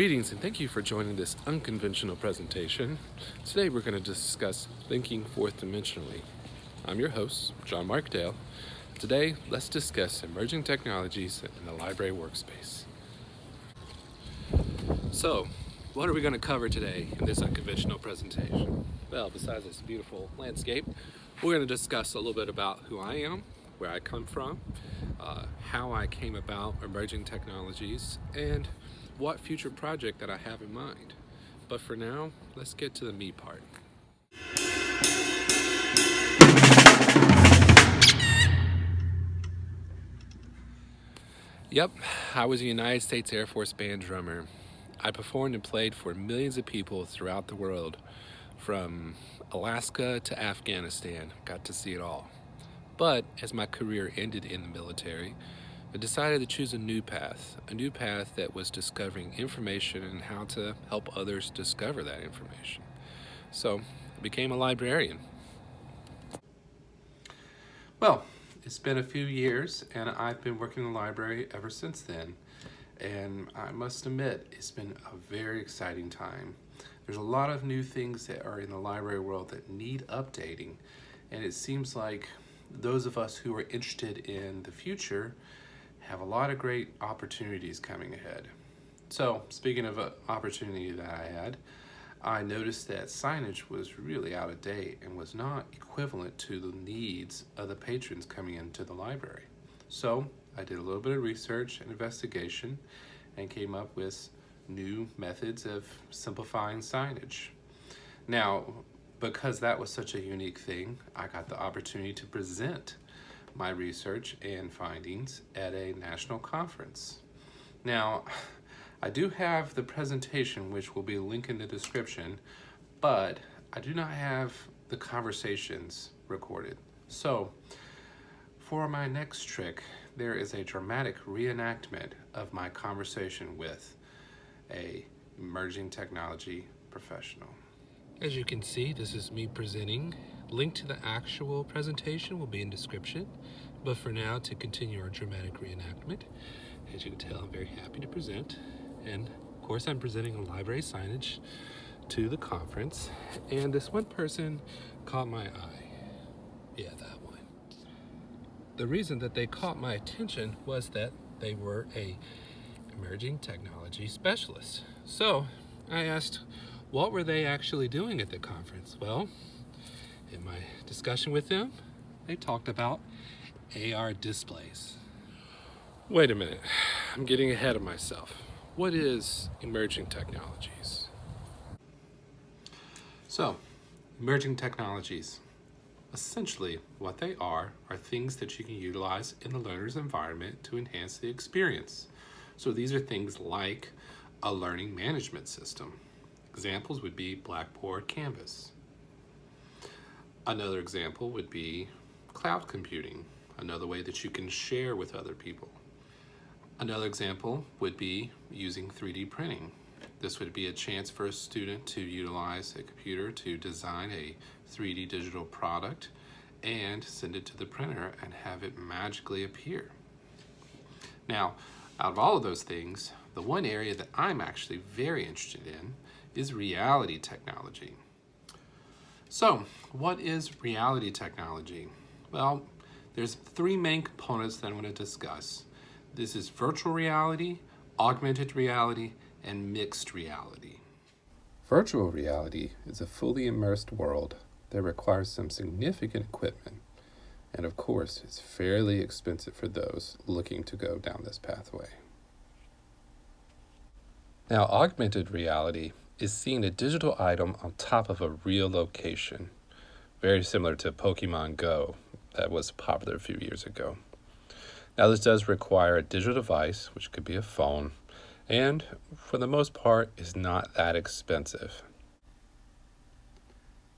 Greetings and thank you for joining this unconventional presentation. Today we're going to discuss thinking fourth-dimensionally. I'm your host, Jon-Marc. Today, let's discuss emerging technologies in the library workspace. So, what are we going to cover today in this unconventional presentation? Well, besides this beautiful landscape, we're going to discuss a little bit about who I am, where I come from, how I came about emerging technologies, and what future project that I have in mind. But for now, let's get to the me part. Yep, I was a United States Air Force band drummer. I performed and played for millions of people throughout the world, from Alaska to Afghanistan. Got to see it all. But as my career ended in the military, I decided to choose a new path that was discovering information and how to help others discover that information. So I became a librarian. Well, it's been a few years and I've been working in the library ever since then. And I must admit, it's been a very exciting time. There's a lot of new things that are in the library world that need updating. And it seems like those of us who are interested in the future have a lot of great opportunities coming ahead. So, speaking of an opportunity that I had, I noticed that signage was really out of date and was not equivalent to the needs of the patrons coming into the library. So, I did a little bit of research and investigation and came up with new methods of simplifying signage. Now, because that was such a unique thing, I got the opportunity to present my research and findings at a national conference. Now, I do have the presentation, which will be linked in the description, but I do not have the conversations recorded. So, for my next trick, there is a dramatic reenactment of my conversation with an emerging technology professional. As you can see, this is me presenting. Link to the actual presentation will be in description. But for now, to continue our dramatic reenactment, as you can tell, I'm very happy to present. And of course, I'm presenting a library signage to the conference. And this one person caught my eye. Yeah, that one. The reason that they caught my attention was that they were a emerging technology specialist. So I asked, what were they actually doing at the conference? Well, in my discussion with them, they talked about AR displays. Wait a minute, I'm getting ahead of myself. What is emerging technologies? So, emerging technologies, essentially what they are things that you can utilize in the learner's environment to enhance the experience. So these are things like a learning management system. Examples would be Blackboard, Canvas. Another example would be cloud computing, another way that you can share with other people. Another example would be using 3D printing. This would be a chance for a student to utilize a computer to design a 3D digital product and send it to the printer and have it magically appear. Now, out of all of those things, the one area that I'm actually very interested in is reality technology. So, what is reality technology? Well, there's three main components that I want to discuss. This is virtual reality, augmented reality, and mixed reality. Virtual reality is a fully immersed world that requires some significant equipment, and of course, it's fairly expensive for those looking to go down this pathway. Now, augmented reality is seeing a digital item on top of a real location, very similar to Pokemon Go that was popular a few years ago. Now, this does require a digital device, which could be a phone, and for the most part is not that expensive.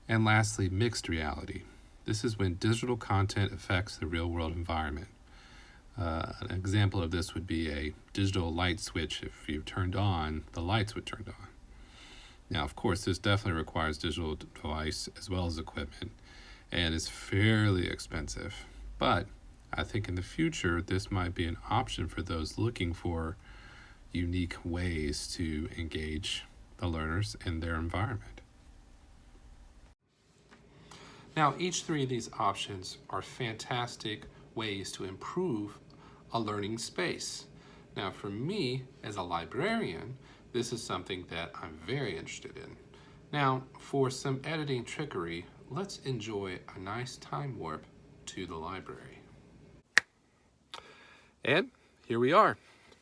And lastly, mixed reality. This is when digital content affects the real-world environment. An example of this would be a digital light switch. If you turned on, the lights would turn on. Now, of course, this definitely requires digital device as well as equipment, and it's fairly expensive. But I think in the future, this might be an option for those looking for unique ways to engage the learners in their environment. Now, each three of these options are fantastic ways to improve a learning space. Now, for me, as a librarian, this is something that I'm very interested in. Now, for some editing trickery, let's enjoy a nice time warp to the library. And here we are.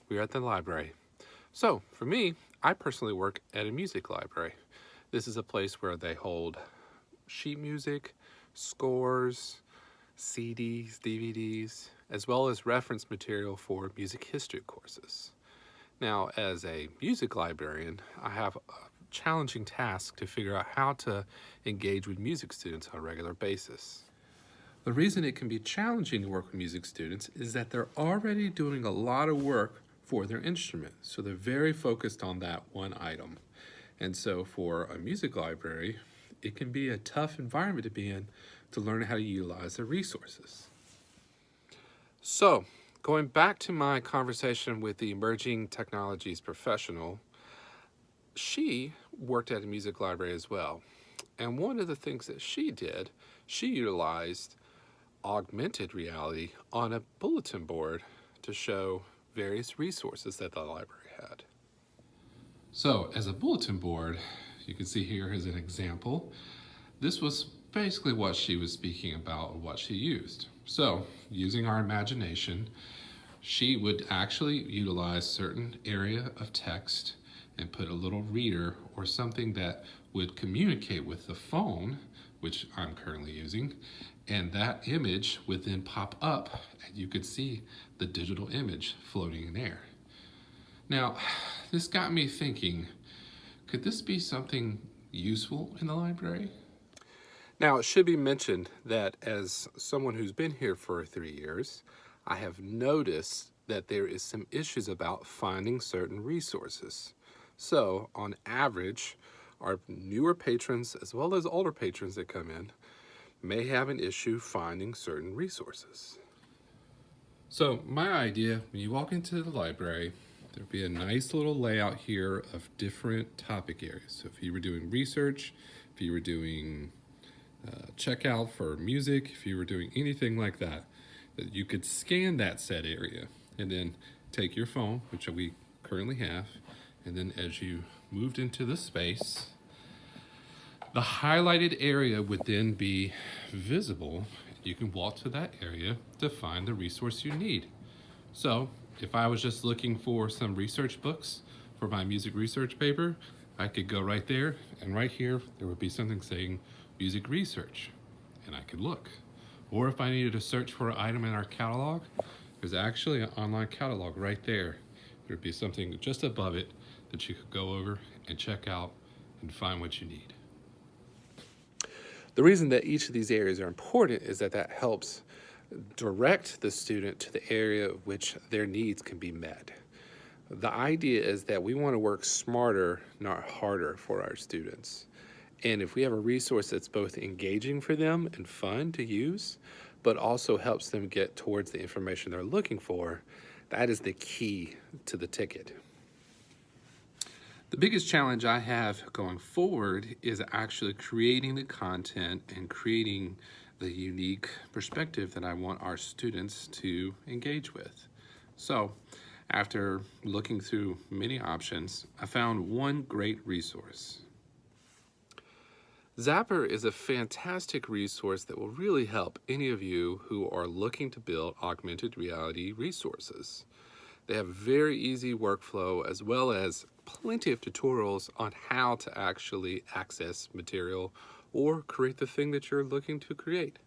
We're at the library. So, for me, I personally work at a music library. This is a place where they hold sheet music, scores, CDs, DVDs, as well as reference material for music history courses. Now, as a music librarian, I have a challenging task to figure out how to engage with music students on a regular basis. The reason it can be challenging to work with music students is that they're already doing a lot of work for their instrument, so they're very focused on that one item. And so for a music library, it can be a tough environment to be in to learn how to utilize the resources. So, going back to my conversation with the emerging technologies professional, she worked at a music library as well. And one of the things that she did, she utilized augmented reality on a bulletin board to show various resources that the library had. So, as a bulletin board, you can see here as an example, this was basically what she was speaking about, what she used. So, using our imagination, she would actually utilize certain area of text and put a little reader or something that would communicate with the phone, which I'm currently using, and that image would then pop up and you could see the digital image floating in air. Now, this got me thinking, could this be something useful in the library? Now, it should be mentioned that as someone who's been here for 3 years, I have noticed that there is some issues about finding certain resources. So, on average, our newer patrons, as well as older patrons that come in, may have an issue finding certain resources. So, my idea, when you walk into the library, there'd be a nice little layout here of different topic areas. So if you were doing research, if you were doing checkout for music, if you were doing anything like that, that you could scan that said area and then take your phone, which we currently have, and then as you moved into the space, the highlighted area would then be visible. You can walk to that area to find the resource you need. So if I was just looking for some research books for my music research paper, I could go right there, and right here there would be something saying music research, and I could look. Or if I needed to search for an item in our catalog, there's actually an online catalog right there. There'd be something just above it that you could go over and check out and find what you need. The reason that each of these areas are important is that helps direct the student to the area of which their needs can be met. The idea is that we want to work smarter, not harder for our students. And if we have a resource that's both engaging for them and fun to use, but also helps them get towards the information they're looking for, that is the key to the ticket. The biggest challenge I have going forward is actually creating the content and creating the unique perspective that I want our students to engage with. So, after looking through many options, I found one great resource. Zapper is a fantastic resource that will really help any of you who are looking to build augmented reality resources. They have very easy workflow as well as plenty of tutorials on how to actually access material or create the thing that you're looking to create.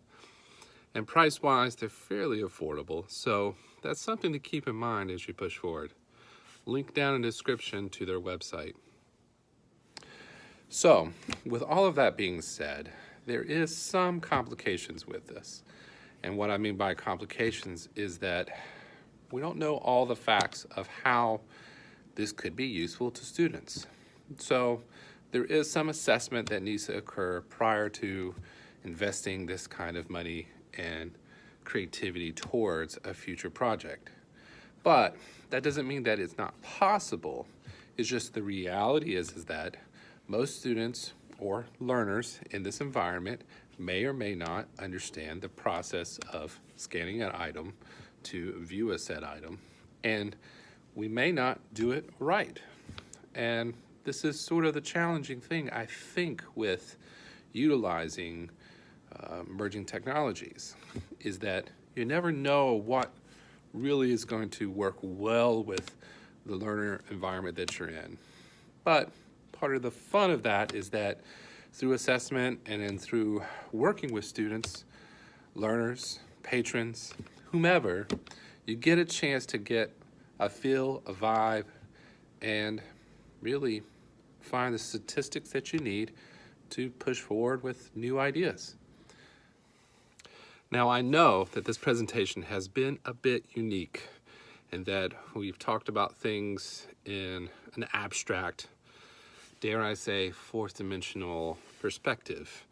And price-wise, they're fairly affordable, so that's something to keep in mind as you push forward. Link down in the description to their website. So, with all of that being said, there is some complications with this. And what I mean by complications is that we don't know all the facts of how this could be useful to students. So, there is some assessment that needs to occur prior to investing this kind of money and creativity towards a future project. But that doesn't mean that it's not possible. It's just the reality is that most students or learners in this environment may or may not understand the process of scanning an item to view a said item, and we may not do it right. And this is sort of the challenging thing, I think, with utilizing emerging technologies, is that you never know what really is going to work well with the learner environment that you're in. But part of the fun of that is that through assessment and then through working with students, learners, patrons, whomever, you get a chance to get a feel, a vibe, and really find the statistics that you need to push forward with new ideas. Now, I know that this presentation has been a bit unique in that we've talked about things in an abstract, dare I say, fourth dimensional perspective.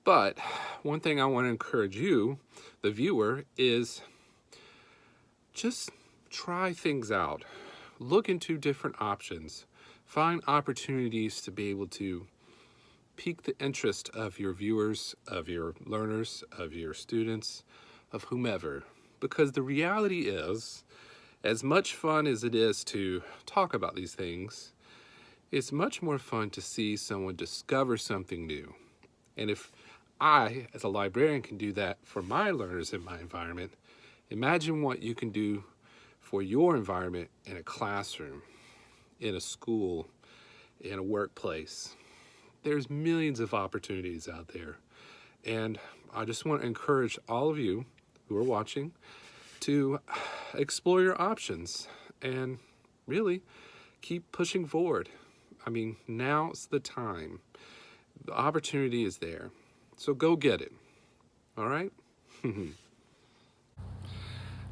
But one thing I want to encourage you, the viewer, is just try things out. Look into different options. Find opportunities to be able to pique the interest of your viewers, of your learners, of your students, of whomever. Because the reality is, as much fun as it is to talk about these things, it's much more fun to see someone discover something new. And if I, as a librarian, can do that for my learners in my environment, imagine what you can do for your environment in a classroom, in a school, in a workplace. There's millions of opportunities out there. And I just want to encourage all of you who are watching to explore your options and really keep pushing forward. I mean, now's the time. The opportunity is there. So go get it. All right?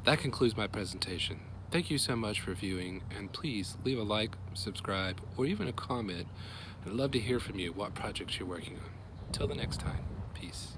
That concludes my presentation. Thank you so much for viewing, and please leave a like, subscribe, or even a comment. I'd love to hear from you what projects you're working on. Till the next time, peace.